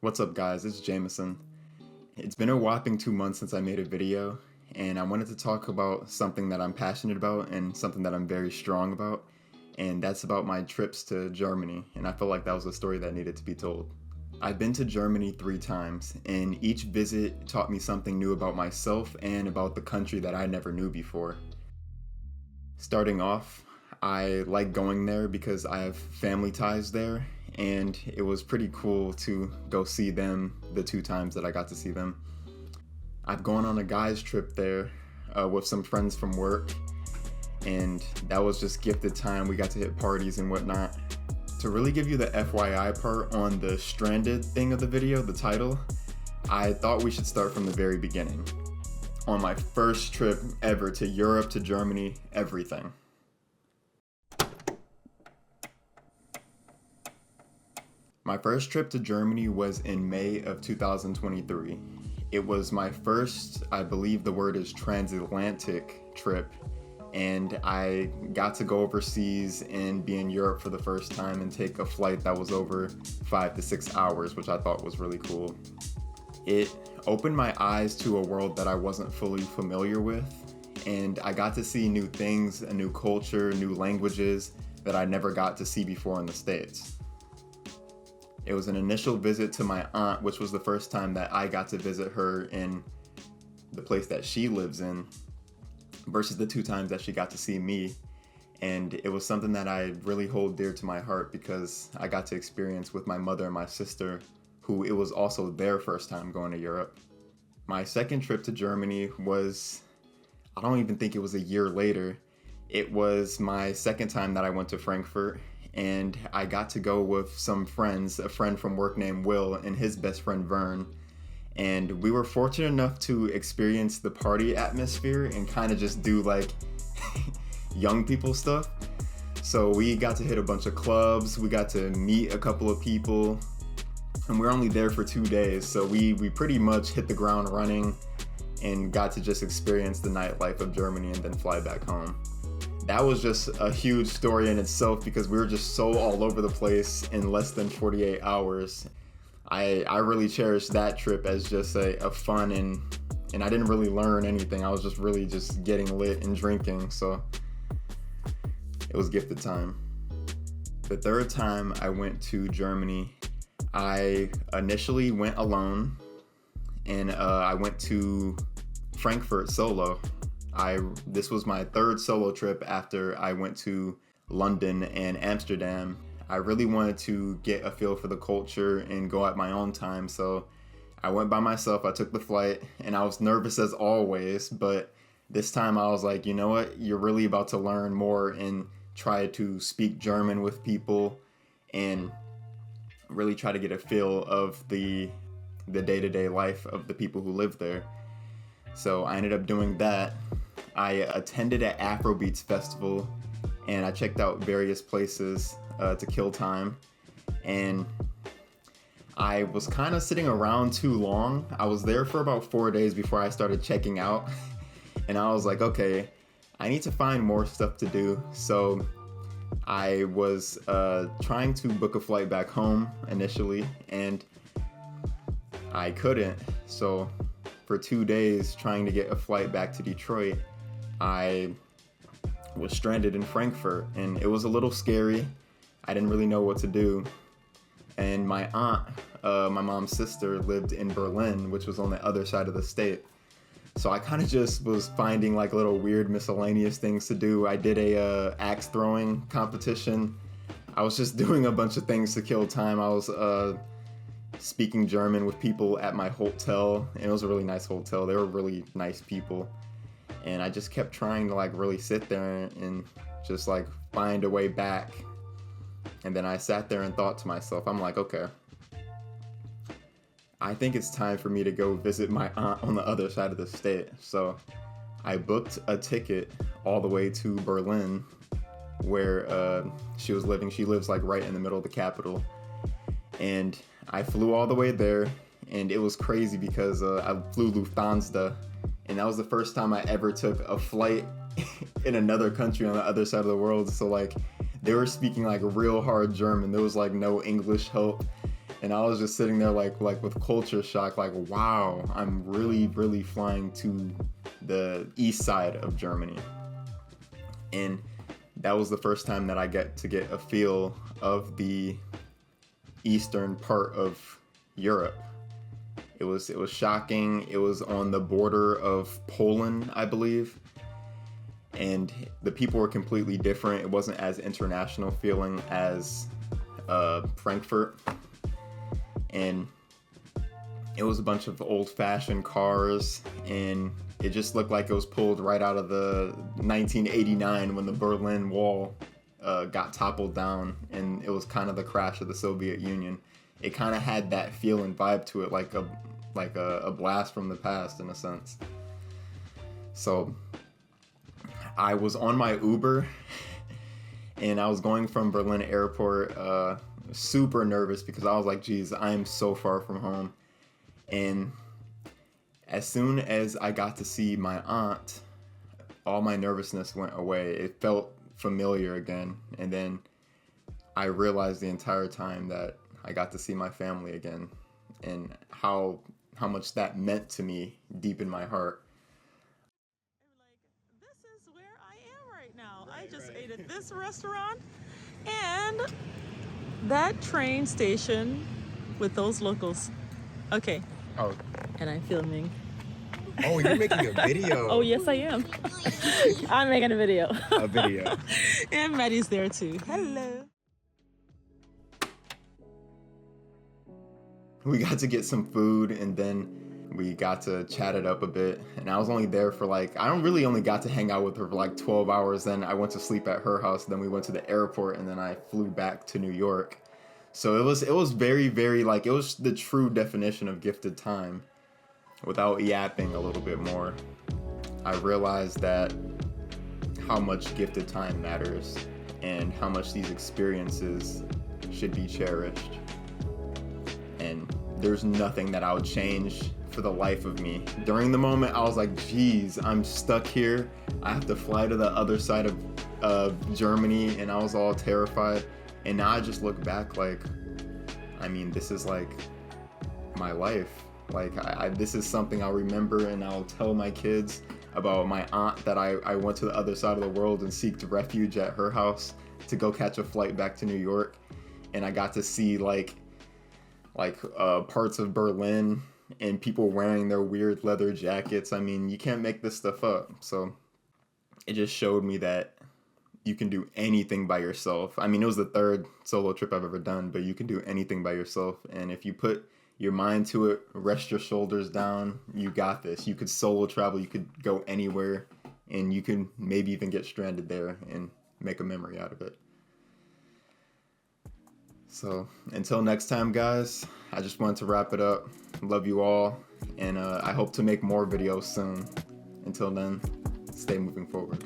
What's up, guys? It's Jameson. It's been a whopping 2 months since I made a video, and I wanted to talk about something that I'm passionate about and something that I'm very strong about, and that's about my trips to Germany, and I felt like that was a story that needed to be told. I've been to Germany 3 times, and each visit taught me something new about myself and about the country that I never knew before. Starting off, I like going there because I have family ties there, and it was pretty cool to go see them the 2 times that I got to see them. I've gone on a guy's trip there with some friends from work, and that was just gifted time. We got to hit parties and whatnot. To really give you the FYI part on the stranded thing of the video, the title, I thought we should start from the very beginning. On my first trip ever to Europe, to Germany, everything. My first trip to Germany was in May of 2023. It was my first, I believe the word is transatlantic trip, and I got to go overseas and be in Europe for the first time and take a flight that was over 5 to 6 hours, which I thought was really cool. It opened my eyes to a world that I wasn't fully familiar with, and I got to see new things, a new culture, new languages that I never got to see before in the States. It was an initial visit to my aunt, which was the first time that I got to visit her in the place that she lives in, versus the 2 times that she got to see me. And it was something that I really hold dear to my heart because I got to experience with my mother and my sister, who it was also their first time going to Europe. My second trip to Germany was, I don't even think it was a year later. It was my second time that I went to Frankfurt, and I got to go with some friends, a friend from work named Will and his best friend Vern. And we were fortunate enough to experience the party atmosphere and kind of just do like young people stuff. So we got to hit a bunch of clubs, we got to meet a couple of people, and we were only there for 2 days. So we pretty much hit the ground running and got to just experience the nightlife of Germany and then fly back home. That was just a huge story in itself because we were just so all over the place in less than 48 hours. I really cherished that trip as just a fun and I didn't really learn anything. I was just really just getting lit and drinking, so it was gifted time. The third time I went to Germany, I initially went alone, and I went to Frankfurt solo. This was my third solo trip after I went to London and Amsterdam. I really wanted to get a feel for the culture and go at my own time, so I went by myself. I took the flight, and I was nervous as always, but this time I was like, you know what? You're really about to learn more and try to speak German with people and really try to get a feel of the day-to-day life of the people who live there. So I ended up doing that. I attended an Afrobeats festival, and I checked out various places to kill time, and I was kind of sitting around too long. I was there for about 4 days before I started checking out, and I was like, okay, I need to find more stuff to do. So I was trying to book a flight back home initially, and I couldn't. So for 2 days trying to get a flight back to Detroit, I was stranded in Frankfurt, and it was a little scary. I didn't really know what to do. And my aunt, my mom's sister, lived in Berlin, which was on the other side of the state. So I kind of just was finding like little weird miscellaneous things to do. I did a axe throwing competition. I was just doing a bunch of things to kill time. I was speaking German with people at my hotel, and it was a really nice hotel. They were really nice people. And I just kept trying to like really sit there and just like find a way back. And then I sat there and thought to myself, I'm like, okay, I think it's time for me to go visit my aunt on the other side of the state. So I booked a ticket all the way to Berlin, where she was living. She lives like right in the middle of the capital. And I flew all the way there, and it was crazy because I flew Lufthansa, and that was the first time I ever took a flight in another country on the other side of the world. So like they were speaking like real hard German. There was like no English help. And I was just sitting there like with culture shock, like, wow, I'm really flying to the east side of Germany. And that was the first time that I get to get a feel of the eastern part of Europe. It was shocking. It was on the border of Poland, I believe. And the people were completely different. It wasn't as international feeling as Frankfurt. And it was a bunch of old-fashioned cars, and it just looked like it was pulled right out of the 1989 when the Berlin Wall got toppled down, and it was kind of the crash of the Soviet Union. It kind of had that feel and vibe to it, like a blast from the past in a sense. So I was on my Uber, and I was going from Berlin Airport, super nervous because I was like, geez, I am so far from home. And as soon as I got to see my aunt, all my nervousness went away. It felt familiar again. And then I realized the entire time that I got to see my family again, and how much that meant to me deep in my heart. This is where I am right now. I just ate at this restaurant and that train station with those locals. Okay. Oh. And I'm filming. Oh, you're making a video. Oh, yes, I am. I'm making a video. A video. And Maddie's there too. Hello. We got to get some food, and then we got to chat it up a bit. And I was only there for I don't really only got to hang out with her for like 12 hours. Then I went to sleep at her house. Then we went to the airport, and then I flew back to New York. So it was very, very it was the true definition of gifted time. Without yapping a little bit more, I realized that how much gifted time matters and how much these experiences should be cherished. And there's nothing that I would change for the life of me. During the moment, I was like, geez, I'm stuck here. I have to fly to the other side of Germany, and I was all terrified. And now I just look back this is my life. This is something I'll remember, and I'll tell my kids about my aunt that I went to the other side of the world and seeked refuge at her house to go catch a flight back to New York. And I got to see parts of Berlin and people wearing their weird leather jackets. You can't make this stuff up. So it just showed me that you can do anything by yourself. It was the third solo trip I've ever done, but you can do anything by yourself. And if you put your mind to it, rest your shoulders down, you got this. You could solo travel, you could go anywhere, and you can maybe even get stranded there and make a memory out of it. So until next time, guys, I just wanted to wrap it up. Love you all, and I hope to make more videos soon. Until then, stay moving forward.